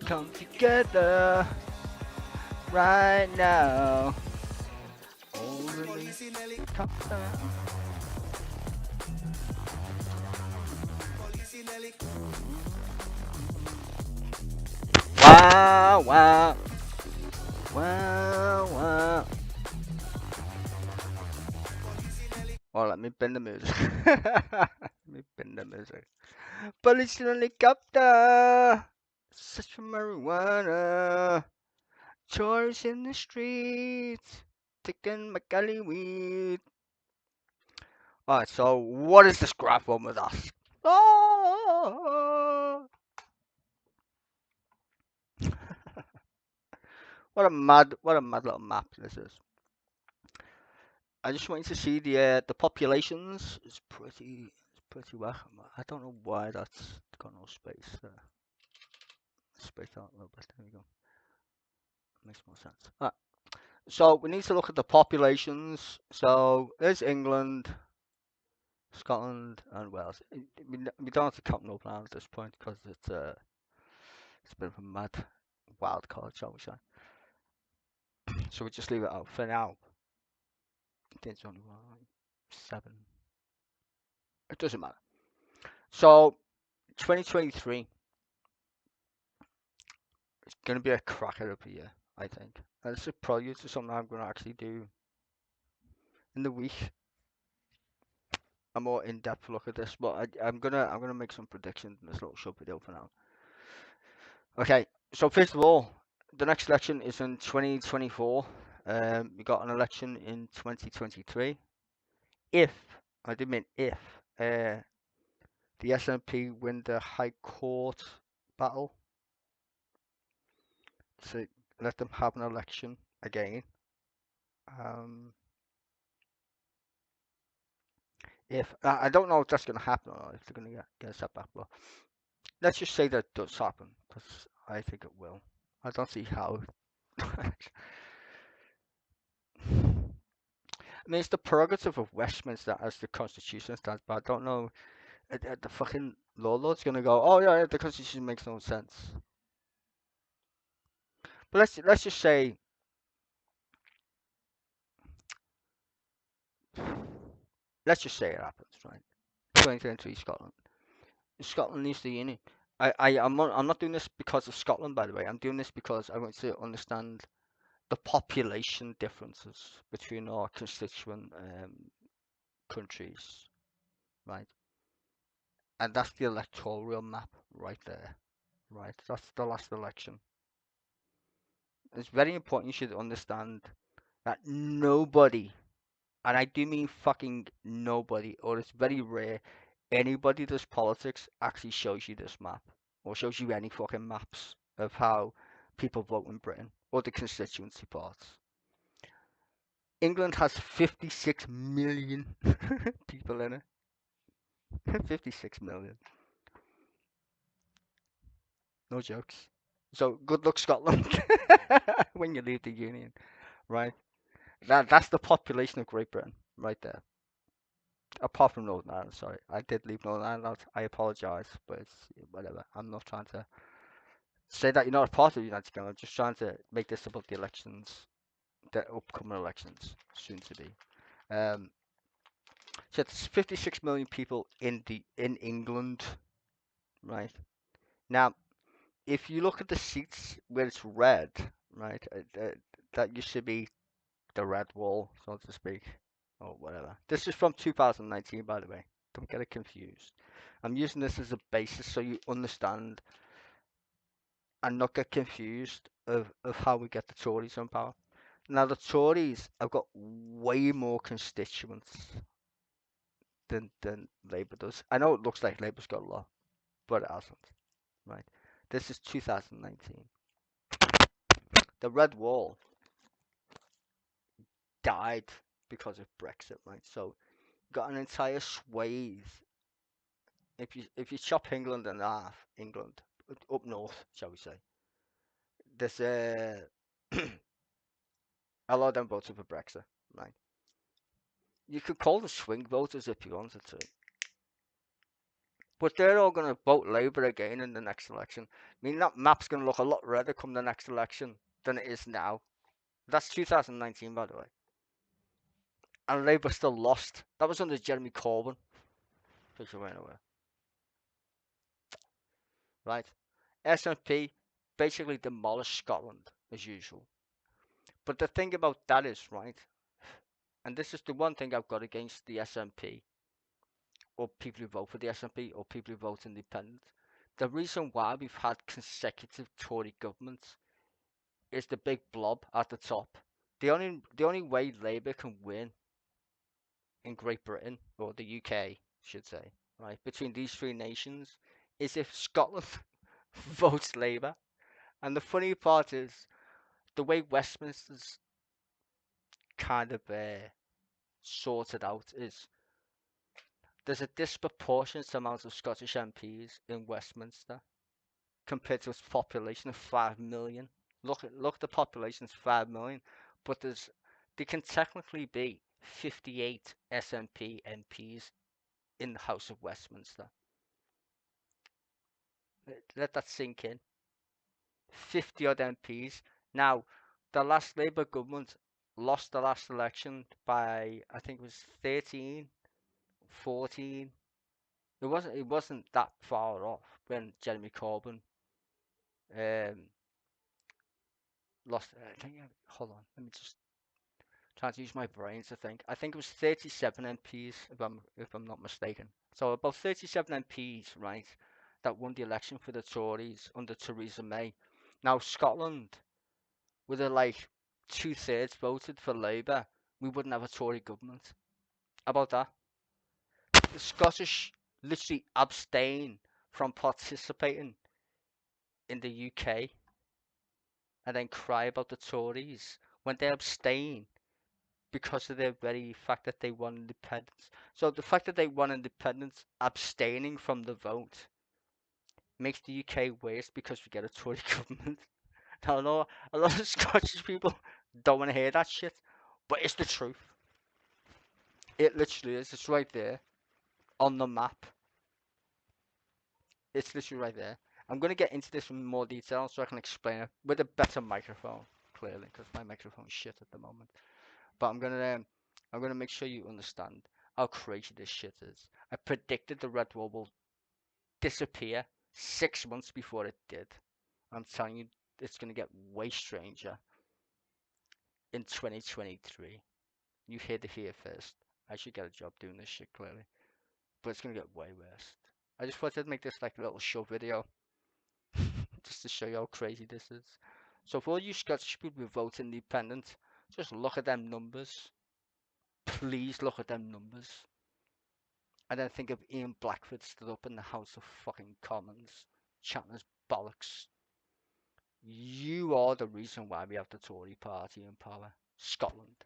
come together right now. Only helicopter. Wow, wow, wow, wow. Oh, let me bend the music. Let me bend the music. Police in helicopter. Such for marijuana. Tourists in the streets. Taking my gully weed. Alright, so what is this graph one with us? Oh! What a mad little map this is. I just want you to see the populations. It's pretty well. I don't know why that's got no space there. Space out a little bit. There we go. Makes more sense. Alright, so we need to look at the populations. So there's England, Scotland, and Wales. We don't have to count Northern Ireland at this point because it's a bit of a mad wild card, shall we say? So we just leave it out for now. There's only one, 7. It doesn't matter. So 2023 is going to be a cracker of a year, I think. And this is probably something I'm going to actually do in the week. A more in-depth look at this, but I'm gonna make some predictions in this little short video for now. Okay, so first of all, the next election is in 2024. We got an election in 2023. If I did mean if the SNP win the High Court battle, to let them have an election again. If I don't know if that's going to happen or not, if they're going to get a setback, but let's just say that does happen because I think it will. I don't see how. I mean, it's the prerogative of Westminster as the Constitution stands, but I don't know. The fucking law lord's going to go, oh yeah, the Constitution makes no sense. But let's just say. Let's just say it happens, right? 2023 Scotland. Scotland needs the union. I'm not doing this because of Scotland, by the way. I'm doing this because I want to understand the population differences between our constituent countries, right? And that's the electoral map right there, right? That's the last election. It's very important you should understand that nobody, and I do mean fucking nobody, or it's very rare, anybody does politics actually shows you this map, or shows you any fucking maps of how people vote in Britain, or the constituency parts. England has 56 million people in it. 56 million. No jokes. So good luck, Scotland, when you leave the Union, right? That's the population of Great Britain, right there. Apart from Northern Ireland, sorry. I did leave Northern Ireland out. I apologise, but it's whatever. I'm not trying to say that you're not a part of the United Kingdom. I'm just trying to make this about the elections, the upcoming elections, soon to be. So it's 56 million people in England, right? Now, if you look at the seats where it's red, right, that used to be the red wall, so to speak, or whatever. This is from 2019, by the way. Don't get it confused. I'm using this as a basis so you understand and not get confused of how we get the Tories in power. Now, the Tories have got way more constituents than Labour does. I know it looks like Labour's got a lot, but it hasn't, right? This is 2019. The red wall died because of Brexit, right? So got an entire swathe. If you chop England in half, England up north, shall we say, there's a lot of them voted for Brexit, right? You could call them swing voters if you wanted to. But they're all going to vote Labour again in the next election. I mean, that map's going to look a lot redder come the next election than it is now. That's 2019, by the way. And Labour still lost. That was under Jeremy Corbyn. Because you weren't aware. Right? SNP basically demolished Scotland, as usual. But the thing about that is, right, and this is the one thing I've got against the SNP, or people who vote for the SNP, or people who vote independent. The reason why we've had consecutive Tory governments is the big blob at the top. The only way Labour can win in Great Britain, or the UK, should say, right, between these three nations, is if Scotland votes Labour. And the funny part is, the way Westminster's kind of sorted out is there's a disproportionate amount of Scottish MPs in Westminster compared to its population of 5 million. Look the population's 5 million, but there can technically be 58 SNP MPs in the House of Westminster. Let that sink in. 50 odd MPs. Now, the last Labour government lost the last election by, I think it was 13, 14. It wasn't that far off when Jeremy Corbyn lost. I think, hold on, let me just try to use my brain to think. I think it was 37 MPs if I'm not mistaken. So about 37 MPs, right, that won the election for the Tories under Theresa May. Now Scotland, with like 2/3 voted for Labour, we wouldn't have a Tory government. How about that? The Scottish literally abstain from participating in the UK and then cry about the Tories when they abstain because of the very fact that they won independence. So the fact that they won independence abstaining from the vote makes the UK worse because we get a Tory government. Now, I know a lot of Scottish people don't want to hear that shit, but it's the truth. It literally is. It's right there on the map. It's literally right there. I'm going to get into this in more detail so I can explain it with a better microphone, clearly, because my microphone's shit at the moment. But I'm gonna make sure you understand how crazy this shit is. I predicted the red wall will disappear 6 months before it did. I'm telling you, it's gonna get way stranger in 2023. You heard it here first. I should get a job doing this shit, clearly, but it's gonna get way worse. I just wanted to make this like a little short video, just to show you how crazy this is. So for all you Scottish people who vote independent, just look at them numbers. Please look at them numbers. And then think of Ian Blackford stood up in the House of fucking Commons, chatting his bollocks. You are the reason why we have the Tory party in power. Scotland.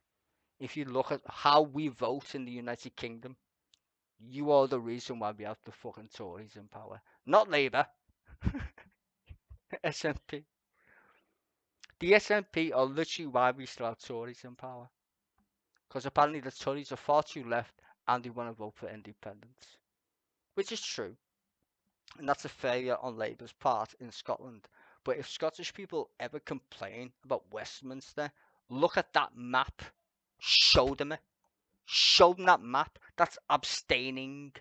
If you look at how we vote in the United Kingdom, you are the reason why we have the fucking Tories in power. Not Labour. SNP. The SNP are literally why we still have Tories in power. Because apparently the Tories are far too left and they want to vote for independence. Which is true. And that's a failure on Labour's part in Scotland. But if Scottish people ever complain about Westminster, look at that map. Show them it. Show them that map. That's abstaining.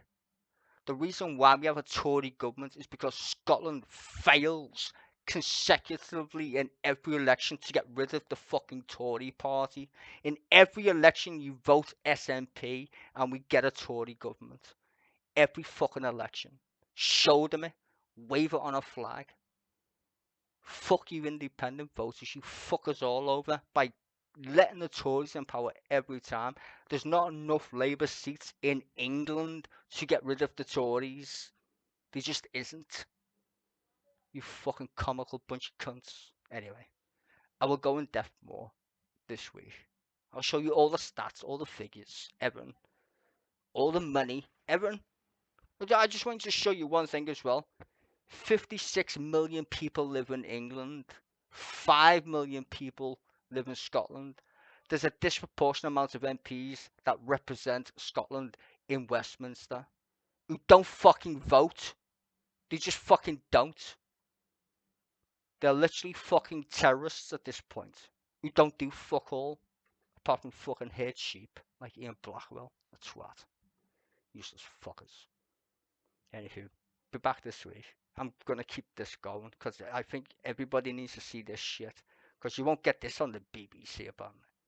The reason why we have a Tory government is because Scotland fails consecutively in every election to get rid of the fucking Tory party. In every election you vote SNP and we get a Tory government. Every fucking election. Show them it. Wave it on a flag. Fuck you independent voters. You fuck us all over by letting the Tories in power every time. There's not enough Labour seats in England to get rid of the Tories. There just isn't. You fucking comical bunch of cunts. Anyway, I will go in depth more this week. I'll show you all the stats, all the figures, everything. All the money, everything. I just want to show you one thing as well. 56 million people live in England. 5 million people live in Scotland. There's a disproportionate amount of MPs that represent Scotland in Westminster. who don't fucking vote. They just fucking don't. They're literally fucking terrorists at this point. Who don't do fuck all apart from fucking hate sheep like Ian Blackwell. A twat. Useless fuckers. Anywho, be back this week. I'm gonna keep this going because I think everybody needs to see this shit. Because you won't get this on the BBC apparently.